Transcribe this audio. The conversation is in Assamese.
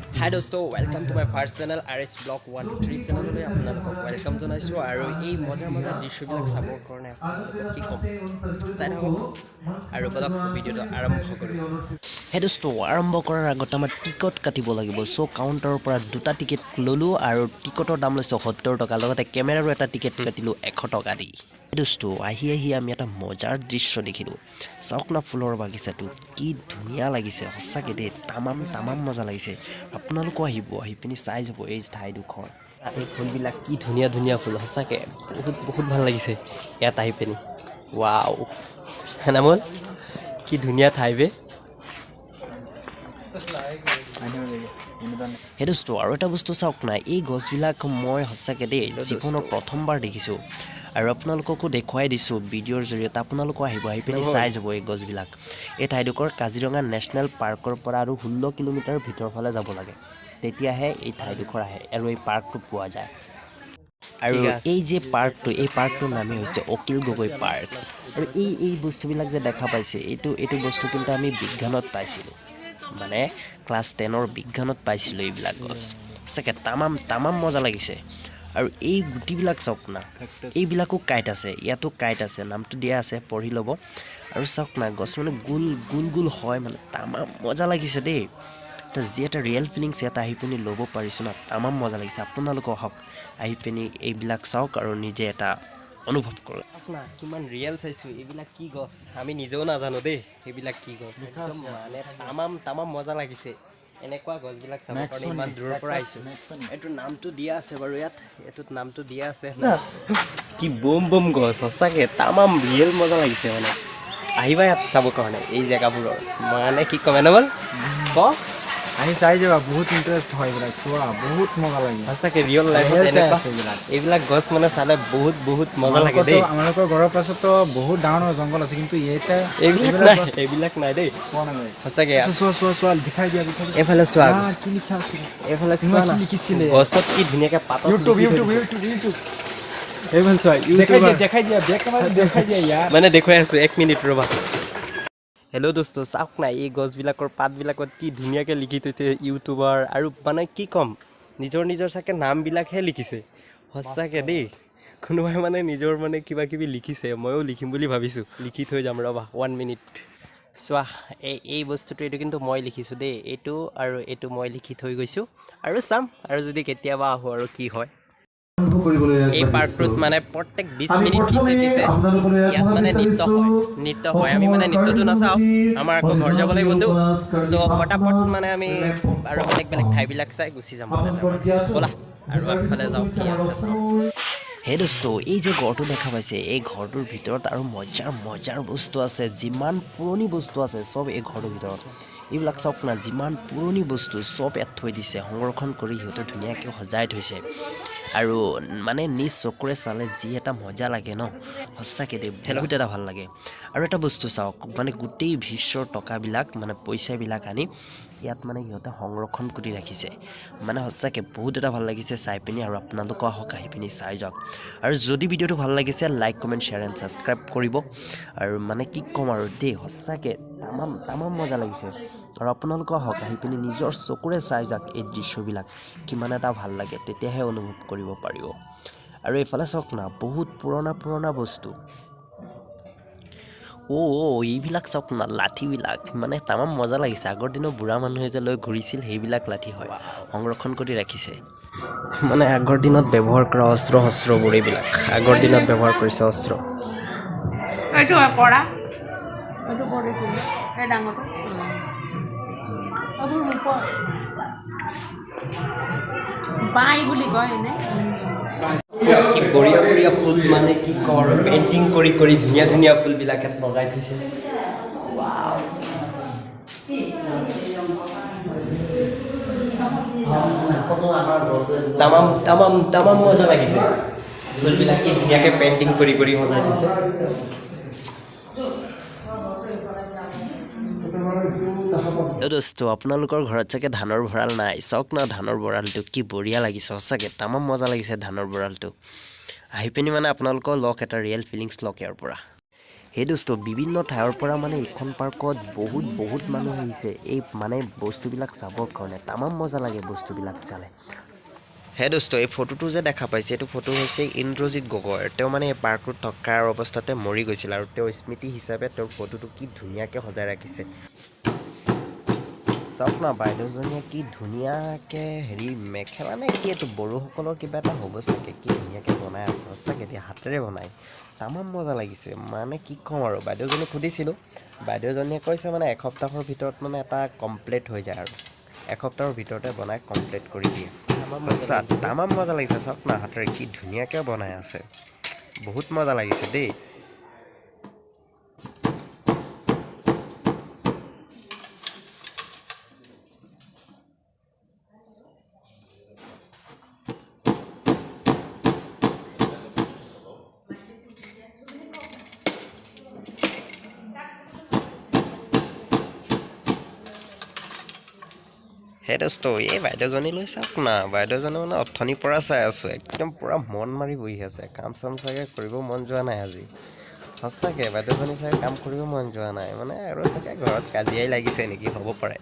Hi dosto, welcome to my first channel RH Blog 123 channel লৈ আপোনালোকক ওয়েলকাম জনাইছো আৰু এই মজাৰ মজাৰ দৃশ্যবিলাক চাবৰ কাৰণে আপোনালোকক কি ক'ম চাই থাকক আৰু বলক ভিডিওটো আৰম্ভ কৰো হে দোস্তো আৰম্ভ কৰাৰ আগতে আমাৰ টিকট কাটিব লাগিব সো কাউন্টাৰৰ পৰা দুটা টিকেট ললো আৰু টিকটৰ দাম লৈছে 70 টকা লগতে কেমেৰাৰো এটা টিকেট কাটিলো 100 টকা দি দোস্তো আহি আমি এটা মজাৰ দৃশ্য দেখিলো চাওকনা ফুলৰ বাগিচাটো কি ধুনীয়া লাগিছে সঁচাকে দে তামাম মজা লাগিছে আপোনালোক আহি পিনি চাই যাব এই ঠাইডোখৰ এই ফুলবিলাক কি ধুনীয়া ফুল সঁচাকে বহুত ভাল লাগিছে ইয়াত আহি পিনি ৱাও হেনামল কি ধুনীয়া ঠাই বে হেদোস্তো আৰু এটা বস্তু চাওক না এই গছবিলাক মই সঁচাকে দেই জীৱনৰ প্ৰথমবাৰ দেখিছোঁ আৰু আপোনালোককো দেখুৱাই দিছোঁ ভিডিঅ'ৰ জৰিয়তে আপোনালোকো আহি পিনি চাই যাব এই গছবিলাক এই ঠাইডোখৰ কাজিৰঙা নেশ্যনেল পাৰ্কৰ পৰা আৰু 16 কিলোমিটাৰ ভিতৰ ফালে যাব লাগে তেতিয়াহে এই ঠাইডোখৰ আহে আৰু এই পাৰ্কটো পোৱা যায় আৰু এই যে পাৰ্কটোৰ নামেই হৈছে অকিল গগৈ পাৰ্ক আৰু এই বস্তুবিলাক যে দেখা পাইছে এইটো বস্তু কিন্তু আমি বিজ্ঞানত পাইছিলোঁ মানে ক্লাছ 10ৰ বিজ্ঞানত পাইছিলোঁ এইবিলাক গছ সঁচাকৈ তামাম মজা লাগিছে আৰু এই গুটিবিলাক চাওক না এইবিলাকো কাইট আছে ইয়াতো কাইট আছে নামটো দিয়া আছে পঢ়ি ল'ব আৰু চাওক না গছ মানে গোল হয় মানে তামাম মজা লাগিছে দেই যি এটা ৰিয়েল ফিলিংছ ইয়াত আহি পিনি ল'ব পাৰিছোঁ না তামাম মজা লাগিছে আপোনালোক হওক আহি পিনি এইবিলাক চাওক আৰু নিজে এটা অনুভৱ কৰক আপোনাৰ কিমান ৰিয়েল চাইছোঁ এইবিলাক কি গছ আমি নিজেও নাজানো দেই এইবিলাক কি গছ একদম মানে তামাম মজা লাগিছে এনেকুৱা গছবিলাক চাব কাৰণে ইমান দূৰৰ পৰা আহিছোঁ এইটো নামটো দিয়া আছে বাৰু এইটোত নামটো দিয়া আছে কি বম গছ সঁচাকৈ তামাম ৰিয়েল মজা লাগিছে মানে আহিবা ইয়াত চাব কাৰণে এই জেগাবোৰৰ মানে কি ক'ম এনেবল ক আহি চাই যাবা বহুত ইন্টাৰেষ্ট হয় এইবিলাক চোৱা বহুত মজা লাগে সঁচাকৈ ৰিয়েল লাইফত এইবিলাক গছ মানে চালে বহুত মজা লাগে দেই আমালোকৰ ঘৰৰ পাছতো বহুত ডাঙৰ জংঘল আছে কিন্তু এইবিলাক নাই দেই সঁচাকৈ চোৱা দেখাই দিয়া এইফালে চোৱা কি লিখা আছে এইফালে কি লিখিছিলে গছত কি ধুনীয়াকৈ পাত ইউটিউব এইফালে চোৱা দেখাই দিয়া বেক কেমেৰা দেখাই দিয়া ইয়াৰ মানে দেখুৱাই আছোঁ 1 মিনিট ৰ'বা হেল্ল' দোস্ত চাওক নাই এই গছবিলাকৰ পাতবিলাকত কি ধুনীয়াকৈ লিখি থৈছে ইউটিউবাৰ আৰু মানে কি ক'ম নিজৰ চাগে নামবিলাকহে লিখিছে সঁচাকৈ দেই কোনোবাই মানে নিজৰ মানে কিবা লিখিছে ময়ো লিখিম বুলি ভাবিছোঁ লিখি থৈ যাম ৰ'বা 1 মিনিট চোৱা এই বস্তুটো এইটো কিন্তু মই লিখিছোঁ দেই এইটো মই লিখি থৈ গৈছোঁ আৰু চাম আৰু যদি কেতিয়াবা আহোঁ আৰু কি হয় এই পাৰ্কটোত মানে প্ৰত্যেক 20 মিনিট পিছে ইয়াত মানে নৃত্য হয় আমি মানে নৃত্যটো নাচাওঁ আমাৰ আকৌ ঘৰ যাব লাগিবতো চ' পটাপট মানে আমি আৰু বেলেগ ঠাইবিলাক চাই গুচি যাম ব'লা আৰু আগফালে যাওঁ কি আছে চাওঁ হে দোস্ত এই যে ঘৰটো দেখা পাইছে এই ঘৰটোৰ ভিতৰত আৰু মজাৰ বস্তু আছে যিমান পুৰণি বস্তু আছে চব এই ঘৰটোৰ ভিতৰত এইবিলাক চাওক না যিমান পুৰণি বস্তু চব ইয়াত থৈ দিছে সংৰক্ষণ কৰি সিহঁতে ধুনীয়াকৈ সজাই থৈছে আৰু মানে নিজ চকুৰে চালে যি এটা মজা লাগে ন সঁচাকৈ দেই বহুত এটা ভাল লাগে আৰু এটা বস্তু চাওক মানে গোটেই বিশ্বৰ টকাবিলাক মানে পইচাবিলাক আনি ইয়াত মানে সিহঁতে সংৰক্ষণ কৰি ৰাখিছে মানে সঁচাকৈ বহুত এটা ভাল লাগিছে চাই পিনি আৰু আপোনালোকো আহক আহি পিনি চাই যাওক আৰু যদি ভিডিঅ'টো ভাল লাগিছে like comment share and subscribe কৰিব আৰু মানে কি ক'ম আৰু দেই সঁচাকৈ তামাম মজা লাগিছে আৰু আপোনালোকে আহক আহি পিনি নিজৰ চকুৰে চাই যাওক এই দৃশ্যবিলাক কিমান এটা ভাল লাগে তেতিয়াহে অনুভৱ কৰিব পাৰিব আৰু এইফালে চাওক না বহুত পুৰণা বস্তু এইবিলাক চাওক না লাঠিবিলাক মানে তামাম মজা লাগিছে আগৰ দিনৰ বুঢ়া মানুহে যে লৈ ঘূৰিছিল সেইবিলাক লাঠি হয় সংৰক্ষণ কৰি ৰাখিছে মানে আগৰ দিনত ব্যৱহাৰ কৰা অস্ত্ৰবোৰ এইবিলাক আগৰ দিনত ব্যৱহাৰ কৰিছে অস্ত্ৰ বাই বুলি কয় এনে কি বঢ়িয়া ফুল মানে কি কৰ পেইণ্টিং কৰি ধুনীয়া ফুলবিলাক ইয়াত লগাই থৈছে তামাম মজা লাগিছে ফুলবিলাক কি ধুনীয়াকৈ পেইণ্টিং কৰি সজাই থৈছে দোস্ত আপোনালোকৰ ঘৰত চাগে ধানৰ ভঁৰাল নাই চাওক না ধানৰ ভঁৰালটো কি বঢ়িয়া লাগিছে সঁচাকৈ তামাম মজা লাগিছে ধানৰ ভঁৰালটো আহি পিনি মানে আপোনালোকৰ লওক এটা ৰিয়েল ফিলিংছ লওক ইয়াৰ পৰা সেই দোস্ত বিভিন্ন ঠাইৰ পৰা মানে এইখন পাৰ্কত বহুত মানুহ আহিছে এই মানে বস্তুবিলাক চাবৰ কাৰণে তামাম মজা লাগে বস্তুবিলাক চালে হে দোস্ত এই ফটোটো যে দেখা পাইছে এইটো ফটো হৈছে ইন্দ্ৰজিৎ গগৈৰ তেওঁ মানে এই পাৰ্কটোত থকাৰ অৱস্থাতে মৰি গৈছিল আৰু তেওঁৰ স্মৃতি হিচাপে তেওঁৰ ফটোটো কি ধুনীয়াকৈ সজাই ৰাখিছে চাওক না বাইদেউজনীয়ে কি ধুনীয়াকৈ হেৰি মেখেলা নে কি এইটো বড়োসকলৰ কিবা এটা হ'ব চাগে কি ধুনীয়াকৈ বনাই আছে সঁচাকৈ এতিয়া হাতেৰে বনায় তামাম মজা লাগিছে মানে কি ক'ম আৰু বাইদেউজনীক সুধিছিলোঁ বাইদেউজনীয়ে কৈছে মানে এসপ্তাহৰ ভিতৰত মানে এটা কমপ্লিট হৈ যায় আৰু এসপ্তাহৰ ভিতৰতে বনাই কমপ্লিট কৰি দিয়ে সঁচা তামাম মজা লাগিছে চাওক না হাতেৰে কি ধুনীয়াকৈ বনাই আছে বহুত মজা লাগিছে দেই হে দোস্ত এই বাইদেউজনীলৈ চাওক না বাইদেউজনী মানে অথনিৰ পৰা চাই আছোঁ একদম পূৰা মন মাৰি বহি আছে কাম চাম চাগে কৰিব মন যোৱা নাই আজি সঁচাকৈ বাইদেউজনী চাগে কাম কৰিব মন যোৱা নাই মানে আৰু চাগে ঘৰত কাজিয়াই লাগিছে নেকি হ'ব পাৰে